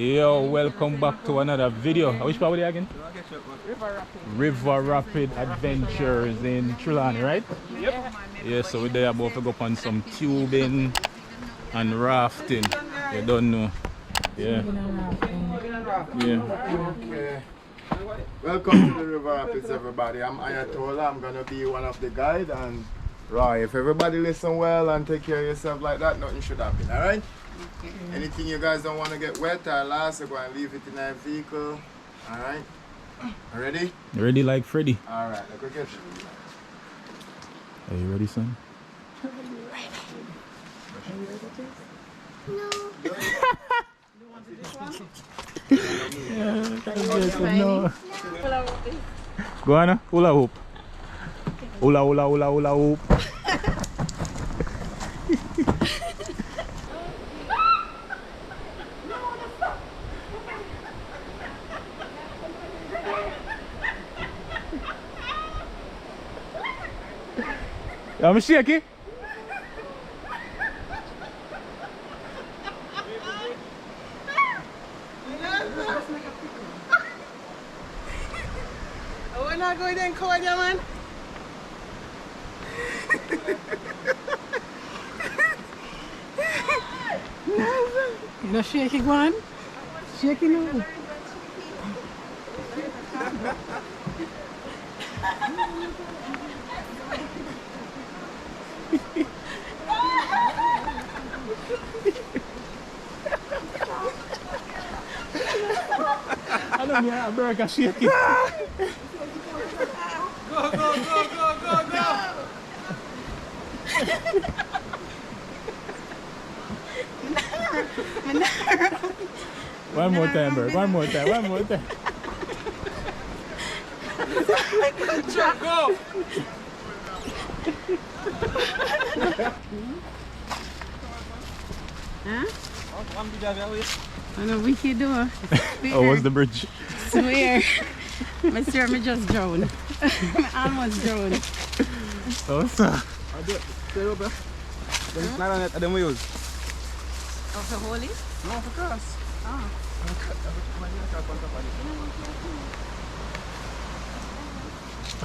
Yo, welcome back to another video. Which part were they again? River Rapid Adventures in Trelawny, right? Yep. Yeah, so we're there about to go up on some tubing and rafting. You don't know. Yeah. Yeah. Okay. Welcome to the River Rapids, everybody. I'm Ayatollah. I'm gonna be one of the guide, and Roy, if everybody listen well and take care of yourself like that, nothing should happen, alright? Okay. Anything you guys don't want to get wet or lost, so go and leave it in our vehicle. Alright? Ready? Ready like Freddy. Alright, let's go get you. Are you ready, son? Are you ready to? No. You want to do this one? No. Go on, hula hoop. Hula hula hula hula hoop. I'm shaky. We're not going in cold, yeah, man. No shaking one. Shaking one. I don't know, I'm very shaky. Go, go, go, go, go, go. One more time, bro. One more time. One more time. Go. Huh? I know we can do it. Oh, what's the bridge? Swear. I swear me just drowned. I almost drowned. Oh, sir. Stay over. It's not on it, I don't use. Of the holy? No, of course. Oh.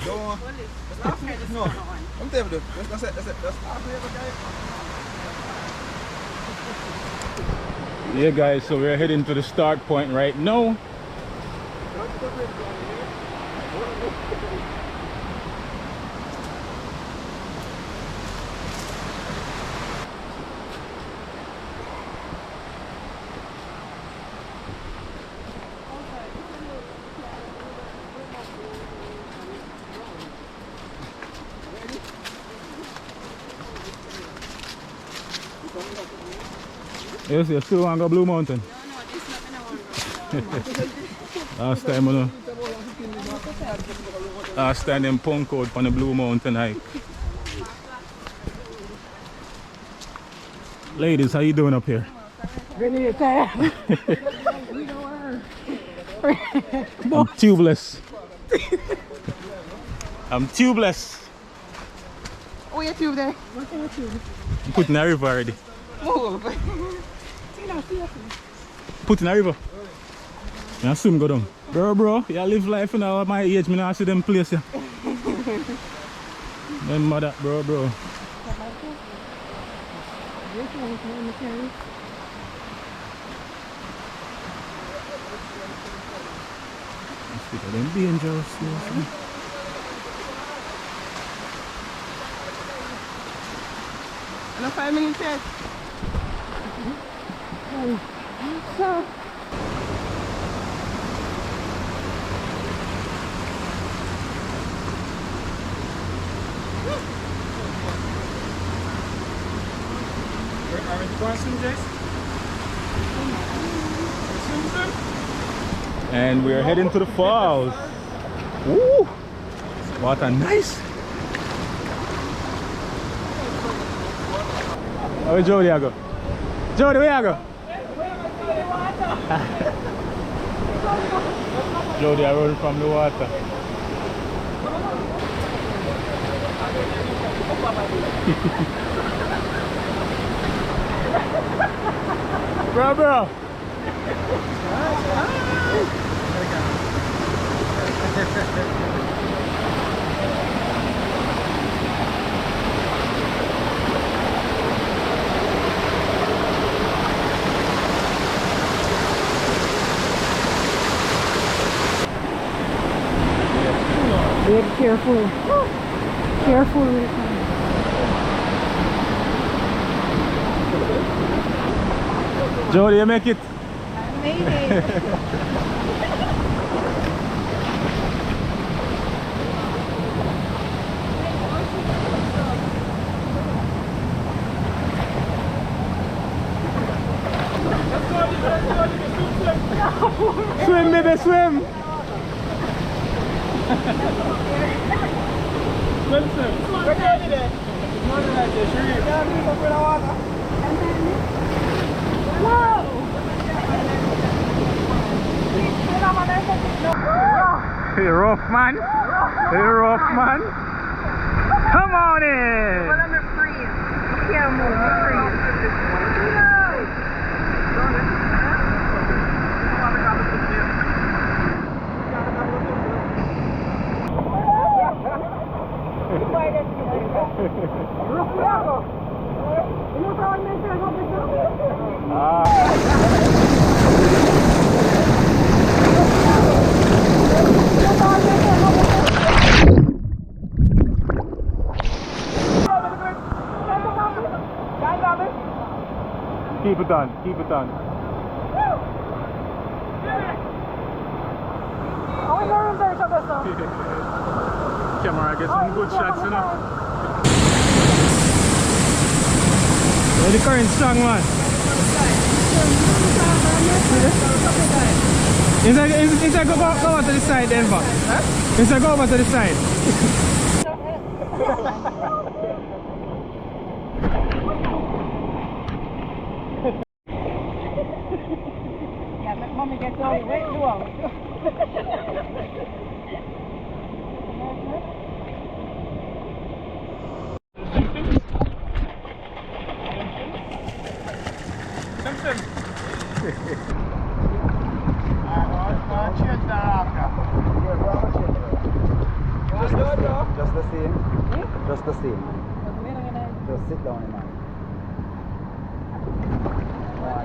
No, I'm telling you, that's it. Yeah, guys, so we're heading to the start point right now. Yes, you still want to go Blue Mountain? No, this not gonna work. Last time, last time them punk out on the Blue Mountain hike. Ladies, how you doing up here? Really tired. I'm tubeless. I'm tubeless. Oh, your tube there. What's your tube? I'm putting a river already. Move. Put in a river. I swim go down. Bro, you live life in my age, I don't see them place here. Remember that, bro. Them dangerous. Another 5 minutes yet. So. Are we going swim, Jace? And we're heading to the falls. Woo! Water nice. Where Jody I go? Jody, where I go? Jody, I run from the water. Bro. Be careful. Careful with it. Jody, you make it. I made it. Swim, baby, swim. Hey, rough man. Hey, rough man. Come on in. Well, I'm freeze. Can't move. Keep it on, keep it on. Camera, get some good shots, you know. Yeah, the current strong, man. Inside, go over to the side, Denver. Huh? Inside, go over to the side. Mommy get your way to walk. Just the same. Just the same. Just sit down, man.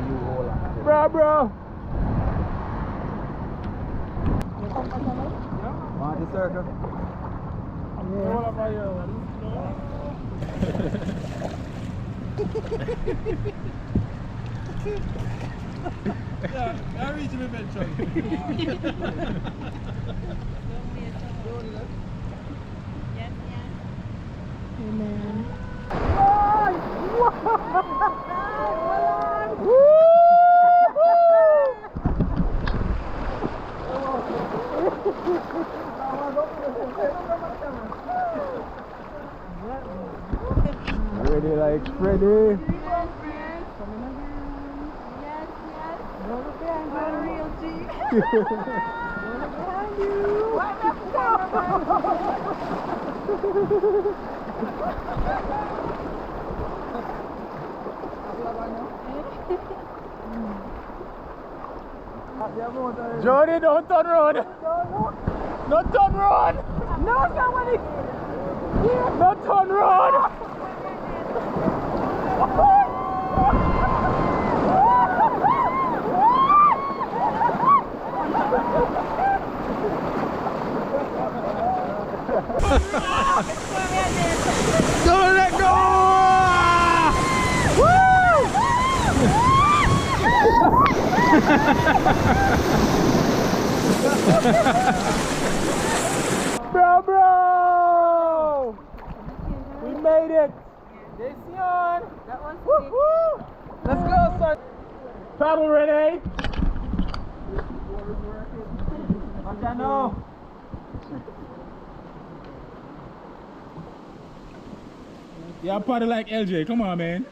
You hold on. Bro. Want the circle? Yeah, I reach him eventually. Ready like Freddy. Jody, don't turn road. Don't turn road. No, somebody. Don't turn road. Don't let go! Woo! Bro! We made it! That one's Woo-hoo! Let's go, son! Paddle ready? No. Yeah, paddle like LJ. Come on, man.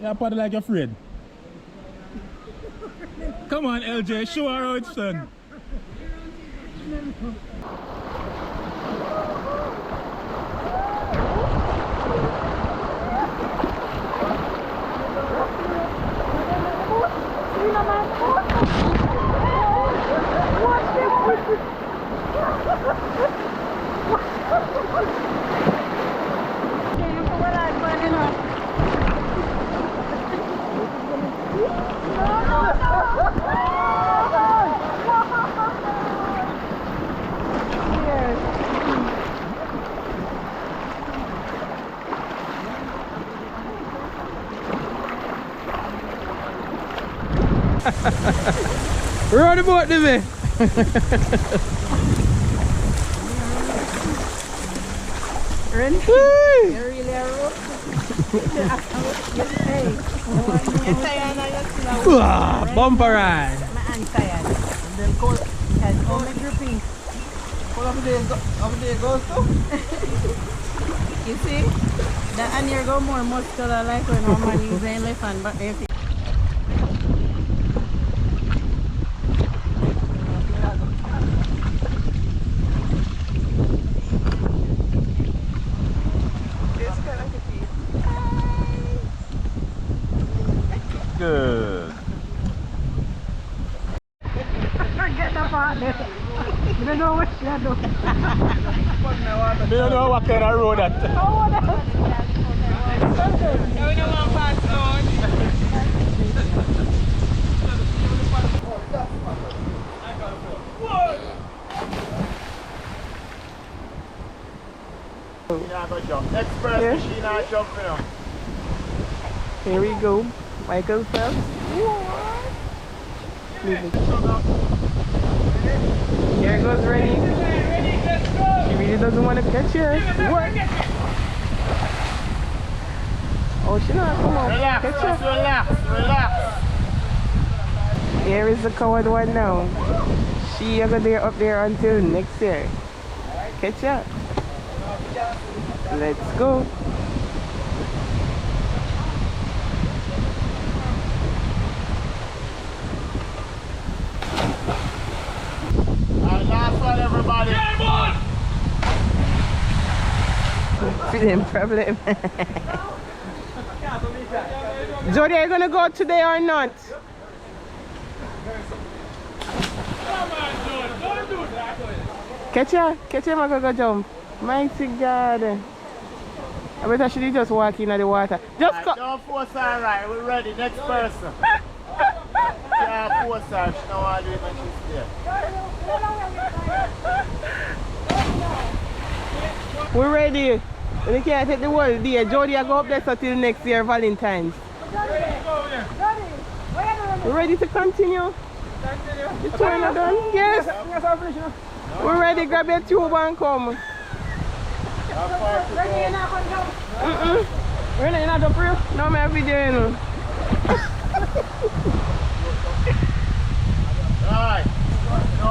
Yeah, paddle like your friend. Come on, LJ. Show her how it's done. Row the boat to me. Ready? Woo! You're really a rope. Hey. You're tired now, you're Ah, bumper ride. my hand tired. And then cold. And all my gripping. Cold of the day goes to. You see? The hand here go more muscular like when one man use the left hand, but if Good. forget about it. You don't know what you do. You don't know what kind of road that. Yeah, go jump. Express Yeah. machine not jump, you know. Here we go. Michael Phelps. Here goes Rennie. She really doesn't want to catch her. What? Oh, she not. Come on. Relax, Catch just her. relax. Here is the coward one now. She gonna there up there until next year. Catch her. Let's go. Alright, last one, everybody. Feeling problem. Jody, are you gonna go today or not? Catch her, I'm gonna go jump. Mighty God. I bet I should just walk in the water. Just Alright, go. don't force her, right? We're ready. Next person. Yeah, force her. She don't want to do it when she's there. We're ready. We can't take the whole day. Jody, I go up there till next year, Valentine's. We're ready to continue. The tour not done? Yes. We're ready. Grab your tube and come. How far to go? We're not jump for you? No, I'm video. Right. No.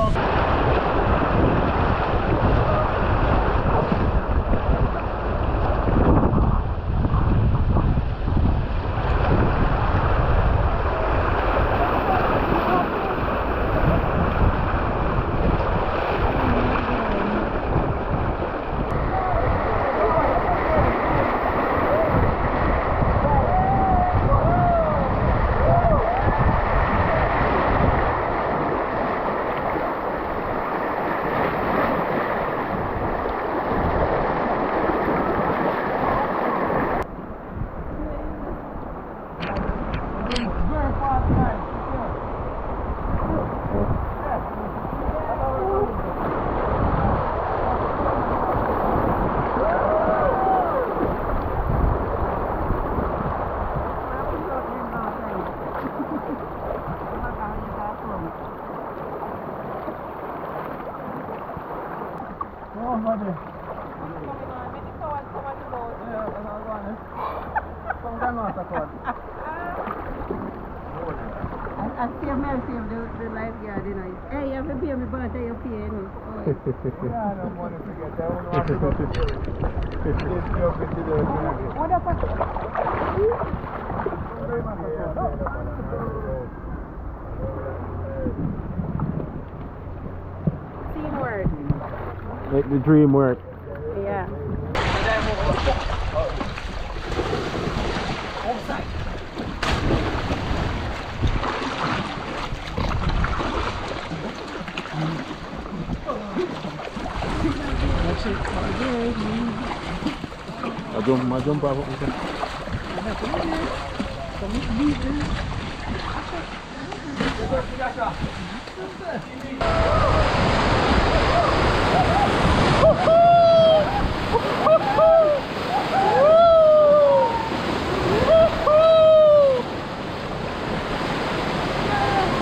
I save me, the lifeguard, you know. Hey, you have to pay me, but you pay, you know. Yeah, I don't want to forget that. I don't want to go to the What up? Teamwork. Make the dream work. Yeah. I jump off.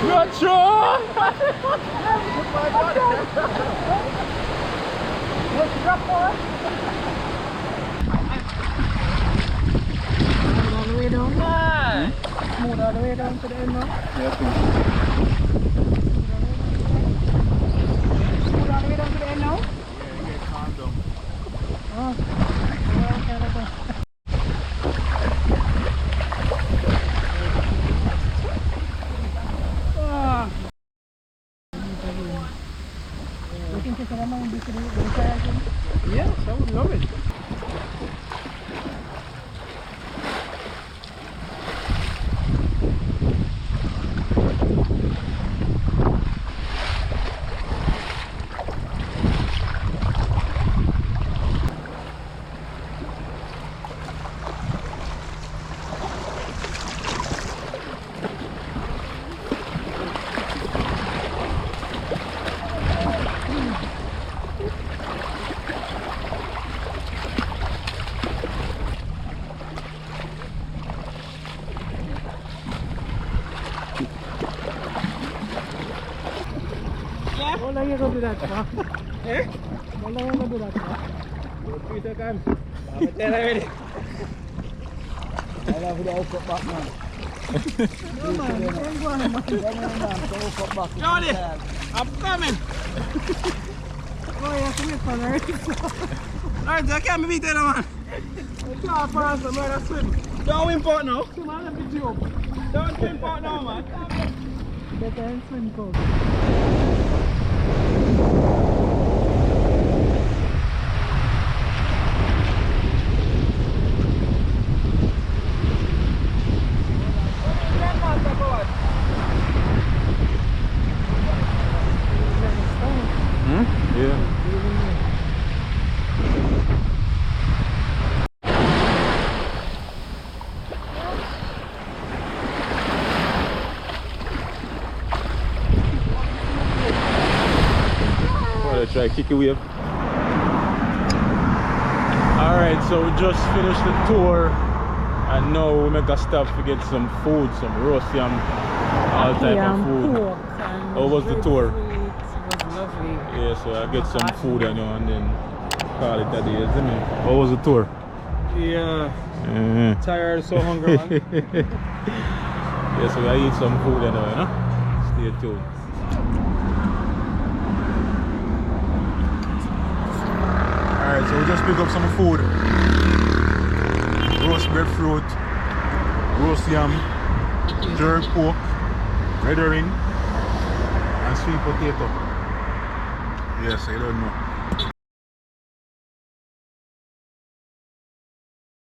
Not sure. All the way down. Smooth all the way down to the end now. Yeah, Smooth all the way down to the end now. calm down. Oh. Okay, let's go. You can take a run on this again? Yes, I would love it. How long you gonna do that for? Eh? How long you gonna do that for? 3 seconds. I'm tell already. I love the output back, man. No man, you ain't going man. Johnny, I'm coming. Oh, you have to wait for the alright, I can't be beaten, man. You can't pass the man, swim. Don't import now. Come on, let me jump. Don't import now, man. Better swim, go. Yeah. Try kick a wave. Alright, so we just finished the tour and now we make a stop to get some food, some roast yam, all type of food. How was the tour? It was lovely. Yeah, so I get some food and then call it a day, isn't it? How was the tour? Yeah. Tired, so hungry, man. Yeah, so I eat some food and you know? Stay tuned. Alright, so we just pick up some food. Roast breadfruit, roast yam, jerk pork, red herring, and sweet potato. Yes, I don't know.